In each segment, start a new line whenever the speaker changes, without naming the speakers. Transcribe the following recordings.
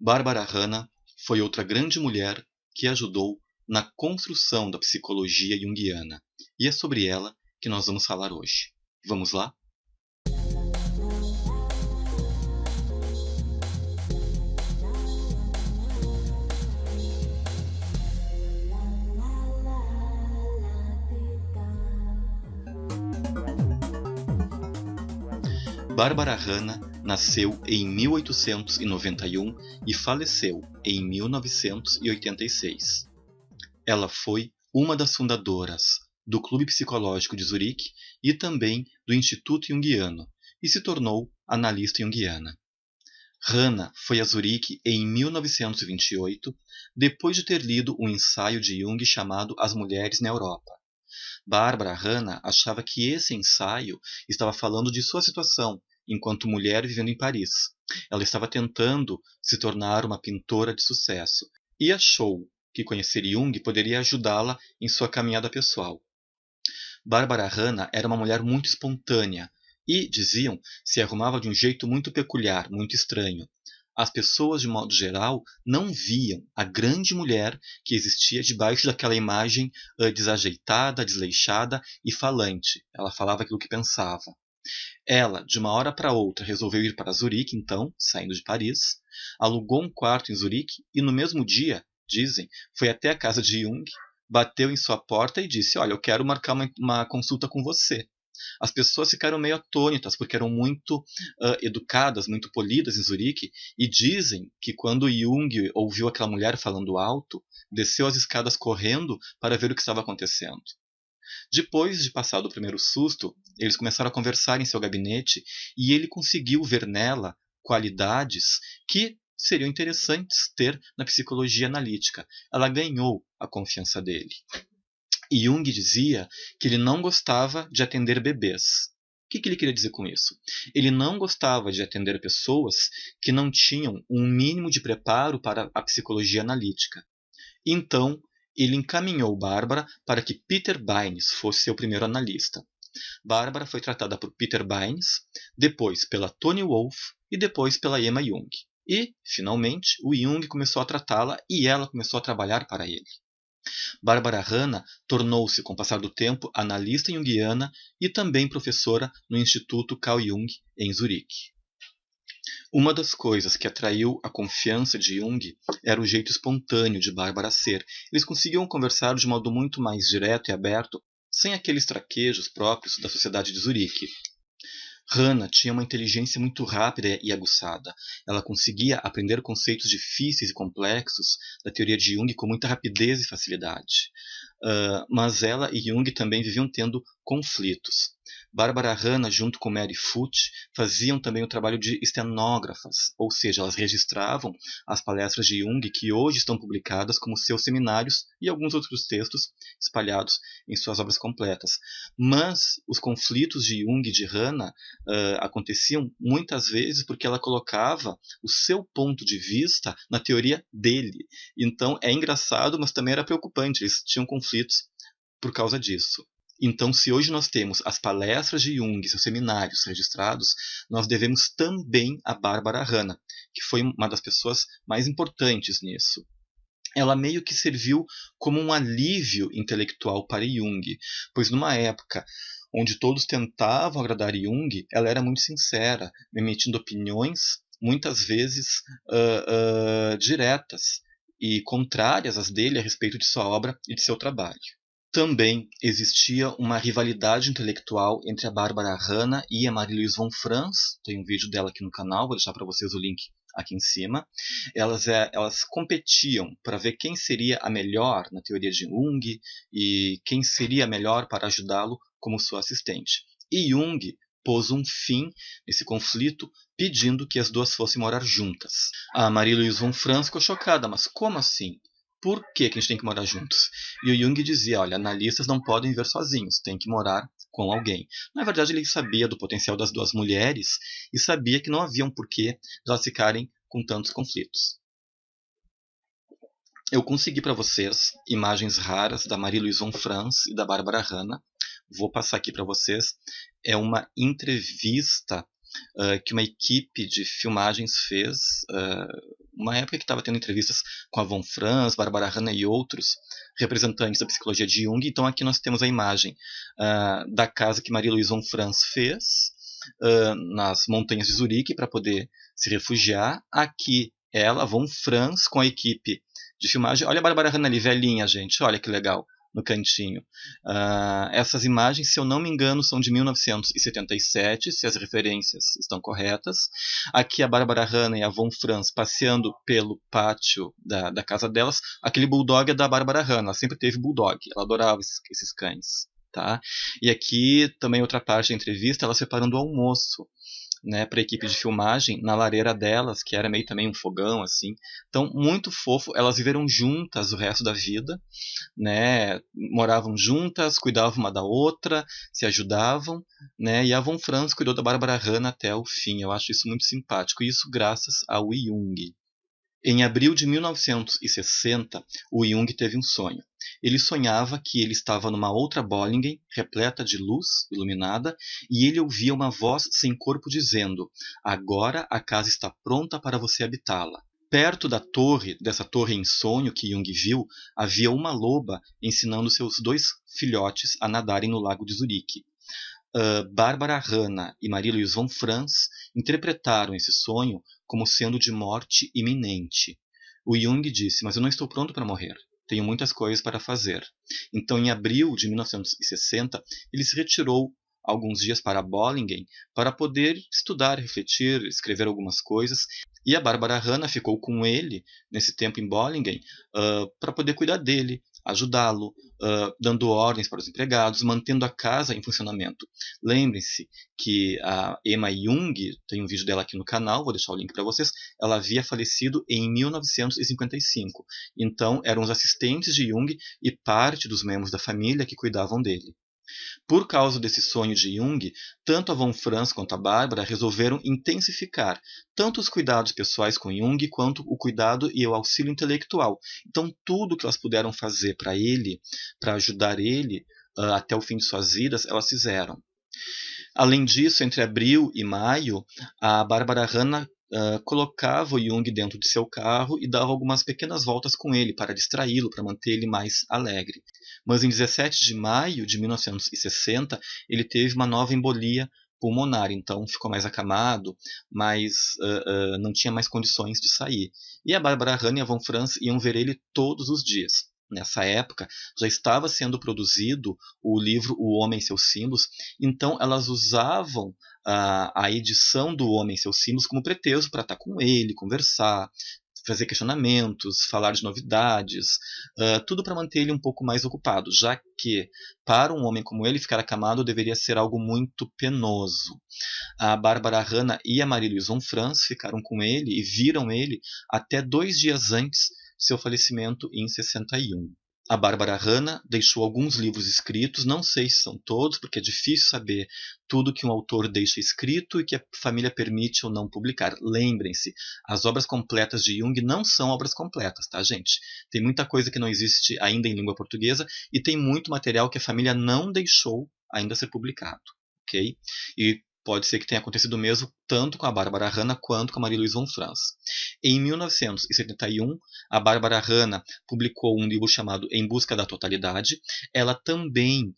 Barbara Hanna foi outra grande mulher que ajudou na construção da psicologia junguiana, e é sobre ela que nós vamos falar hoje. Vamos lá? Barbara Hanna nasceu em 1891 e faleceu em 1986. Ela foi uma das fundadoras do Clube Psicológico de Zurique e também do Instituto Junguiano, e se tornou analista junguiana. Hanna foi a Zurique em 1928, depois de ter lido um ensaio de Jung chamado As Mulheres na Europa. Barbara Hanna achava que esse ensaio estava falando de sua situação enquanto mulher vivendo em Paris. Ela estava tentando se tornar uma pintora de sucesso e achou que conhecer Jung poderia ajudá-la em sua caminhada pessoal. Barbara Hanna era uma mulher muito espontânea e, diziam, se arrumava de um jeito muito peculiar, muito estranho. As pessoas, de modo geral, não viam a grande mulher que existia debaixo daquela imagem desajeitada, desleixada e falante. Ela falava aquilo que pensava. Ela, de uma hora para outra, resolveu ir para Zurique, então, saindo de Paris, alugou um quarto em Zurique e, no mesmo dia, dizem, foi até a casa de Jung, bateu em sua porta e disse: "Olha, eu quero marcar uma consulta com você." As pessoas ficaram meio atônitas, porque eram muito educadas, muito polidas em Zurique, e dizem que quando Jung ouviu aquela mulher falando alto, desceu as escadas correndo para ver o que estava acontecendo. Depois de passar do primeiro susto, eles começaram a conversar em seu gabinete e ele conseguiu ver nela qualidades que seriam interessantes ter na psicologia analítica. Ela ganhou a confiança dele. E Jung dizia que ele não gostava de atender bebês. O que ele queria dizer com isso? Ele não gostava de atender pessoas que não tinham um mínimo de preparo para a psicologia analítica. Então, ele encaminhou Barbara para que Peter Baines fosse seu primeiro analista. Barbara foi tratada por Peter Baines, depois pela Toni Wolff e depois pela Emma Jung. E, finalmente, o Jung começou a tratá-la e ela começou a trabalhar para ele. Barbara Hanna tornou-se, com o passar do tempo, analista junguiana e também professora no Instituto Carl Jung, em Zurique. Uma das coisas que atraiu a confiança de Jung era o jeito espontâneo de Barbara ser. Eles conseguiam conversar de modo muito mais direto e aberto, sem aqueles traquejos próprios da sociedade de Zurique. Hanna tinha uma inteligência muito rápida e aguçada. Ela conseguia aprender conceitos difíceis e complexos da teoria de Jung com muita rapidez e facilidade. Mas ela e Jung também viviam tendo conflitos. Barbara Hanna, junto com Mary Foote, faziam também o trabalho de estenógrafas, ou seja, elas registravam as palestras de Jung que hoje estão publicadas como seus seminários e alguns outros textos espalhados em suas obras completas. Mas os conflitos de Jung e de Hanna aconteciam muitas vezes porque ela colocava o seu ponto de vista na teoria dele. Então é engraçado, mas também era preocupante. Eles tinham conflitos por causa disso. Então, se hoje nós temos as palestras de Jung, seus seminários registrados, nós devemos também a Barbara Hanna, que foi uma das pessoas mais importantes nisso. Ela meio que serviu como um alívio intelectual para Jung, pois numa época onde todos tentavam agradar Jung, ela era muito sincera, emitindo opiniões, muitas vezes diretas e contrárias às dele a respeito de sua obra e de seu trabalho. Também existia uma rivalidade intelectual entre a Barbara Hanna e a Marie-Louise von Franz. Tem um vídeo dela aqui no canal, vou deixar para vocês o link aqui em cima. Elas competiam para ver quem seria a melhor na teoria de Jung e quem seria a melhor para ajudá-lo como sua assistente. E Jung pôs um fim nesse conflito, pedindo que as duas fossem morar juntas. A Marie-Louise von Franz ficou chocada, mas como assim? Por que a gente tem que morar juntos? E o Jung dizia, olha, analistas não podem viver sozinhos, tem que morar com alguém. Na verdade, ele sabia do potencial das duas mulheres e sabia que não havia um porquê de elas ficarem com tantos conflitos. Eu consegui para vocês imagens raras da Marie-Louise von Franz e da Barbara Hanna. Vou passar aqui para vocês. É uma entrevista que uma equipe de filmagens fez, uma época que estava tendo entrevistas com a von Franz, Barbara Hanna e outros representantes da psicologia de Jung. Então aqui nós temos a imagem da casa que Marie-Louise von Franz fez nas montanhas de Zurique para poder se refugiar. Aqui ela, von Franz, com a equipe de filmagem. Olha a Barbara Hanna ali, velhinha, gente. Olha que legal, no cantinho. Essas imagens, se eu não me engano, são de 1977, se as referências estão corretas. Aqui a Barbara Hanna e a von Franz passeando pelo pátio da casa delas. Aquele bulldog é da Barbara Hanna, ela sempre teve bulldog, ela adorava esses cães. Tá? E aqui também outra parte da entrevista, ela separando o almoço, né, para a equipe de filmagem na lareira delas, que era meio também um fogão assim. Então muito fofo. Elas viveram juntas o resto da vida, né, moravam juntas, cuidavam uma da outra, se ajudavam, né, e a von Franz cuidou da Barbara Hanna até o fim. Eu acho isso muito simpático, e isso graças ao Jung. Em abril de 1960, o Jung teve um sonho. Ele sonhava que ele estava numa outra Bollingen, repleta de luz, iluminada, e ele ouvia uma voz sem corpo dizendo: "Agora a casa está pronta para você habitá-la." Perto dessa torre em sonho que Jung viu, havia uma loba ensinando seus 2 filhotes a nadarem no lago de Zurique. Barbara Hanna e Marie-Louise von Franz interpretaram esse sonho como sendo de morte iminente. O Jung disse: "Mas eu não estou pronto para morrer. Tenho muitas coisas para fazer." Então, em abril de 1960, ele se retirou alguns dias para Bollingen para poder estudar, refletir, escrever algumas coisas. E a Barbara Hanna ficou com ele nesse tempo em Bollingen para poder cuidar dele, ajudá-lo, dando ordens para os empregados, mantendo a casa em funcionamento. Lembrem-se que a Emma Jung, tem um vídeo dela aqui no canal, vou deixar o link para vocês, ela havia falecido em 1955. Então eram os assistentes de Jung e parte dos membros da família que cuidavam dele. Por causa desse sonho de Jung, tanto a von Franz quanto a Bárbara resolveram intensificar tanto os cuidados pessoais com Jung, quanto o cuidado e o auxílio intelectual. Então, tudo que elas puderam fazer para ele, para ajudar ele, até o fim de suas vidas, elas fizeram. Além disso, entre abril e maio, a Barbara Hanna colocava o Jung dentro de seu carro e dava algumas pequenas voltas com ele para distraí-lo, para manter ele mais alegre. Mas em 17 de maio de 1960, ele teve uma nova embolia pulmonar, então ficou mais acamado, mas não tinha mais condições de sair. E a Barbara Hanna e a von Franz iam ver ele todos os dias. Nessa época, já estava sendo produzido o livro O Homem e Seus Símbolos, então elas usavam a edição do Homem e Seus Símbolos como pretexto para estar com ele, conversar, fazer questionamentos, falar de novidades, tudo para manter ele um pouco mais ocupado, já que para um homem como ele ficar acamado deveria ser algo muito penoso. A Barbara Hanna e a Marie-Louise von Franz ficaram com ele e viram ele até 2 dias antes de seu falecimento em 61. A Barbara Hanna deixou alguns livros escritos, não sei se são todos, porque é difícil saber tudo que um autor deixa escrito e que a família permite ou não publicar. Lembrem-se, as obras completas de Jung não são obras completas, tá, gente? Tem muita coisa que não existe ainda em língua portuguesa e tem muito material que a família não deixou ainda ser publicado, ok? E pode ser que tenha acontecido o mesmo tanto com a Barbara Hanna quanto com a Marie-Louise von Franz. Em 1971, a Barbara Hanna publicou um livro chamado Em Busca da Totalidade. Ela também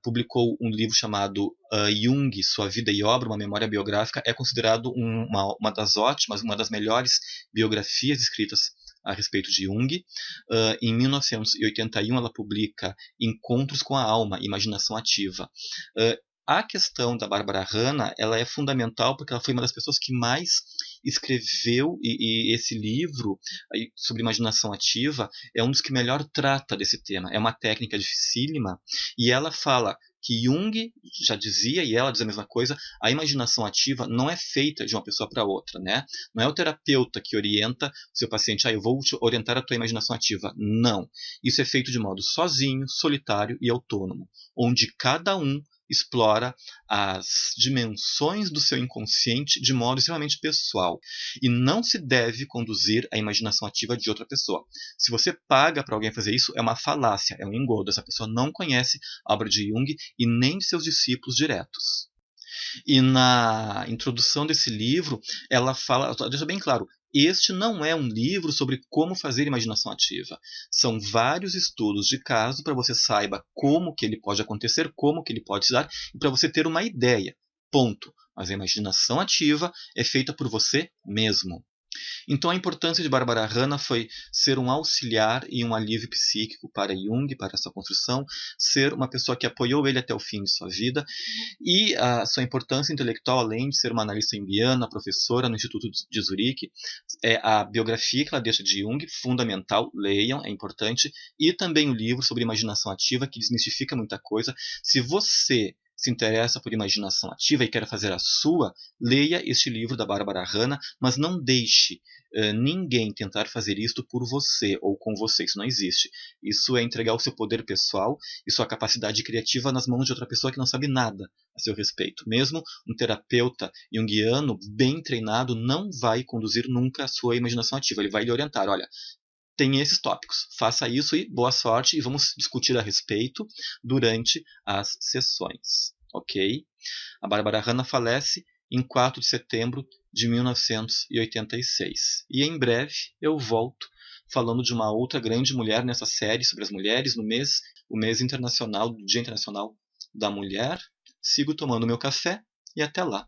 publicou um livro chamado Jung, Sua Vida e Obra, uma memória biográfica. É considerado uma das ótimas, uma das melhores biografias escritas a respeito de Jung. Em 1981, ela publica Encontros com a Alma, Imaginação Ativa. A questão da Barbara Hanna, ela é fundamental porque ela foi uma das pessoas que mais escreveu, e esse livro sobre imaginação ativa é um dos que melhor trata desse tema. É uma técnica dificílima e ela fala que Jung já dizia, e ela diz a mesma coisa, a imaginação ativa não é feita de uma pessoa para outra, né? Não é o terapeuta que orienta o seu paciente, eu vou te orientar a tua imaginação ativa. Não. Isso é feito de modo sozinho, solitário e autônomo, onde cada um explora as dimensões do seu inconsciente de modo extremamente pessoal. E não se deve conduzir a imaginação ativa de outra pessoa. Se você paga para alguém fazer isso, é uma falácia, é um engodo. Essa pessoa não conhece a obra de Jung e nem de seus discípulos diretos. E na introdução desse livro, ela fala, deixa bem claro, Este não é um livro sobre como fazer imaginação ativa. São vários estudos de caso para você saiba como que ele pode acontecer, como que ele pode se dar, e para você ter uma ideia. Ponto. Mas a imaginação ativa é feita por você mesmo. Então a importância de Barbara Hanna foi ser um auxiliar e um alívio psíquico para Jung, para essa construção, ser uma pessoa que apoiou ele até o fim de sua vida, e a sua importância intelectual, além de ser uma analista junguiana, professora no Instituto de Zurique, é a biografia que ela deixa de Jung, fundamental, leiam, é importante, e também o livro sobre imaginação ativa, que desmistifica muita coisa. Se você se interessa por imaginação ativa e quer fazer a sua, leia este livro da Barbara Hanna, mas não deixe ninguém tentar fazer isto por você ou com você. Isso não existe. Isso é entregar o seu poder pessoal e sua capacidade criativa nas mãos de outra pessoa que não sabe nada a seu respeito. Mesmo um terapeuta junguiano bem treinado não vai conduzir nunca a sua imaginação ativa. Ele vai lhe orientar, olha, tem esses tópicos, faça isso e boa sorte, e vamos discutir a respeito durante as sessões, ok? A Barbara Hanna falece em 4 de setembro de 1986. E em breve eu volto falando de uma outra grande mulher nessa série sobre as mulheres no mês, o mês internacional, do Dia Internacional da Mulher. Sigo tomando meu café e até lá.